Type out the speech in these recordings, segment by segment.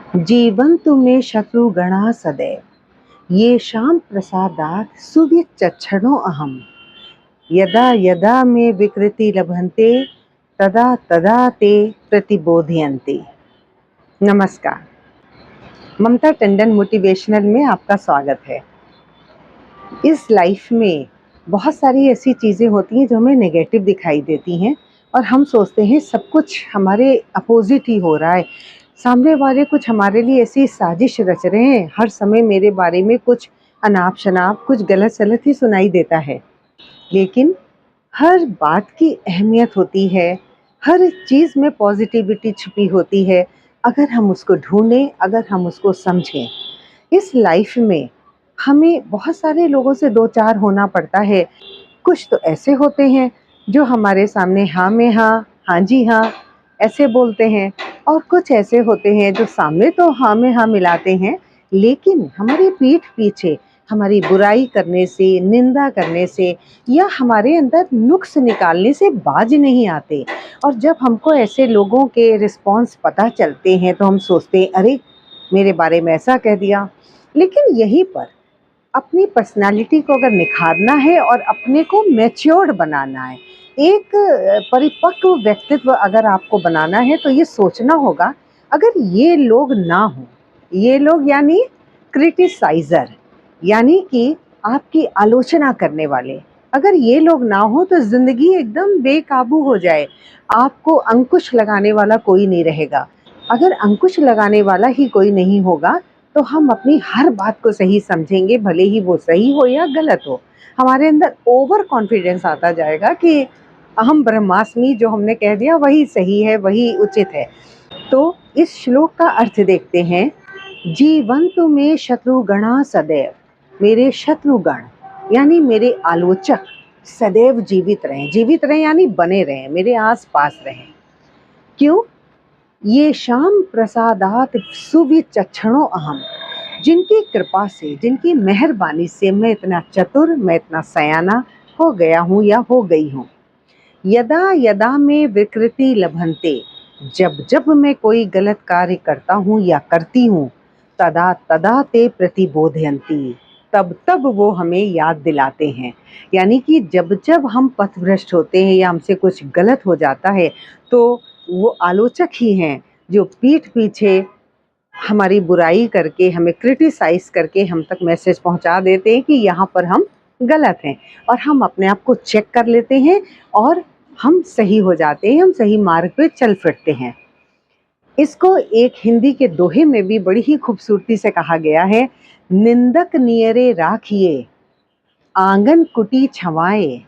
जीवन्तु मे शत्रुगणा सदैव येषां प्रसादात् सुविचक्षणो अहम्। यदा यदा मे विकृति लभन्ते तदा तदा ते प्रतिबोधयन्ति। नमस्कार। ममता टंडन मोटिवेशनल में आपका स्वागत है। इस लाइफ में बहुत सारी ऐसी चीज़ें होती हैं जो हमें नेगेटिव दिखाई देती हैं और हम सोचते हैं सब कुछ हमारे अपोजिट ही हो रहा है। सामने वाले कुछ हमारे लिए ऐसी साजिश रच रहे हैं, हर समय मेरे बारे में कुछ अनाप शनाप, कुछ गलत सलत ही सुनाई देता है। लेकिन हर बात की अहमियत होती है, हर चीज़ में पॉजिटिविटी छुपी होती है, अगर हम उसको ढूंढें, अगर हम उसको समझें। इस लाइफ में हमें बहुत सारे लोगों से दो चार होना पड़ता है। कुछ तो ऐसे होते हैं जो हमारे सामने हाँ में हाँ, हाँ जी हाँ ऐसे बोलते हैं, और कुछ ऐसे होते हैं जो सामने तो हाँ में हाँ मिलाते हैं, लेकिन हमारी पीठ पीछे हमारी बुराई करने से, निंदा करने से या हमारे अंदर नुक्स निकालने से बाज नहीं आते। और जब हमको ऐसे लोगों के रिस्पॉन्स पता चलते हैं तो हम सोचते हैं अरे मेरे बारे में ऐसा कह दिया। लेकिन यहीं पर अपनी पर्सनालिटी को अगर निखारना है और अपने को मैच्योर्ड बनाना है, एक परिपक्व व्यक्तित्व अगर आपको बनाना है, तो ये सोचना होगा अगर ये लोग ना हो, ये लोग यानी क्रिटिसाइज़र, यानी कि आपकी आलोचना करने वाले, अगर ये लोग ना हो तो ज़िंदगी एकदम बेकाबू हो जाए। आपको अंकुश लगाने वाला कोई नहीं रहेगा। अगर अंकुश लगाने वाला ही कोई नहीं होगा तो हम अपनी हर बात को सही समझेंगे, भले ही वो सही हो या गलत हो। हमारे अंदर ओवर कॉन्फिडेंस आता जाएगा कि अहम ब्रह्मास्मि, जो हमने कह दिया वही सही है, वही उचित है। तो इस श्लोक का अर्थ देखते हैं। जीवन्तु मे शत्रुगणा सदैव, मेरे शत्रुगण यानी मेरे आलोचक सदैव जीवित रहें। जीवित रहें यानी बने रहें, मेरे आस पास रहें। क्यों? ये शाम प्रसादात सुविचक्षणो अहम, जिनकी कृपा से, जिनकी मेहरबानी से मैं इतना चतुर, मैं इतना सयाना हो गया हूँ या हो गई हूँ। यदा यदा में विकृति लभन्ते, जब जब मैं कोई गलत कार्य करता हूँ या करती हूँ, तदा तदा ते प्रतिबोधयन्ति, तब तब वो हमें याद दिलाते हैं। यानी कि जब जब हम पथभ्रष्ट होते हैं या हमसे कुछ गलत हो जाता है, तो वो आलोचक ही हैं जो पीठ पीछे हमारी बुराई करके, हमें क्रिटिसाइज़ करके हम तक मैसेज पहुंचा देते हैं कि यहाँ पर हम गलत हैं, और हम अपने आप को चेक कर लेते हैं और हम सही हो जाते हैं, हम सही मार्ग पे चल फिरते हैं। इसको एक हिंदी के दोहे में भी बड़ी ही खूबसूरती से कहा गया है। निंदक नियरे राखिए, आंगन कुटी छवाए,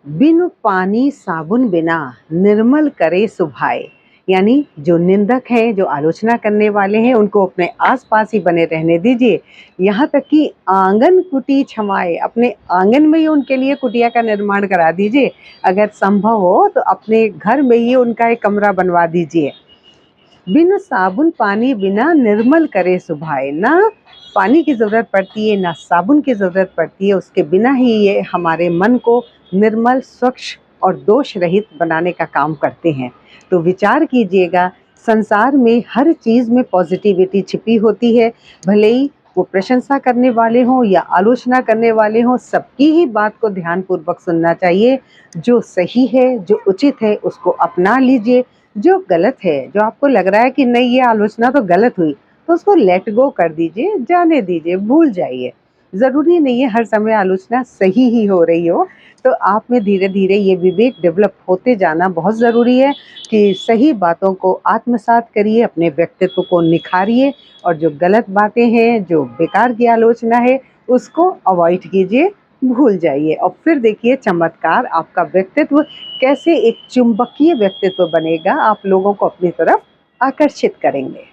बिनु पानी साबुन बिना निर्मल करे सुभाए। यानी जो निंदक हैं, जो आलोचना करने वाले हैं, उनको अपने आसपास ही बने रहने दीजिए। यहाँ तक कि आंगन कुटी छमाए, अपने आंगन में ही उनके लिए कुटिया का निर्माण करा दीजिए। अगर संभव हो तो अपने घर में ही उनका एक कमरा बनवा दीजिए। बिनु साबुन पानी बिना निर्मल करे सुभाए, ना पानी की ज़रूरत पड़ती है, ना साबुन की ज़रूरत पड़ती है, उसके बिना ही ये हमारे मन को निर्मल, स्वच्छ और दोष रहित बनाने का काम करते हैं। तो विचार कीजिएगा, संसार में हर चीज़ में पॉजिटिविटी छिपी होती है। भले ही वो प्रशंसा करने वाले हों या आलोचना करने वाले हों, सबकी ही बात को ध्यानपूर्वक सुनना चाहिए। जो सही है, जो उचित है, उसको अपना लीजिए। जो गलत है, जो आपको लग रहा है कि नहीं ये आलोचना तो गलत हुई, तो उसको लेट गो कर दीजिए, जाने दीजिए, भूल जाइए। ज़रूरी नहीं है हर समय आलोचना सही ही हो रही हो। तो आप में धीरे धीरे ये विवेक डेवलप होते जाना बहुत ज़रूरी है कि सही बातों को आत्मसात करिए, अपने व्यक्तित्व को निखारिए, और जो गलत बातें हैं, जो बेकार की आलोचना है, उसको अवॉइड कीजिए, भूल जाइए। और फिर देखिए चमत्कार, आपका व्यक्तित्व कैसे एक चुंबकीय व्यक्तित्व बनेगा, आप लोगों को अपनी तरफ आकर्षित करेंगे।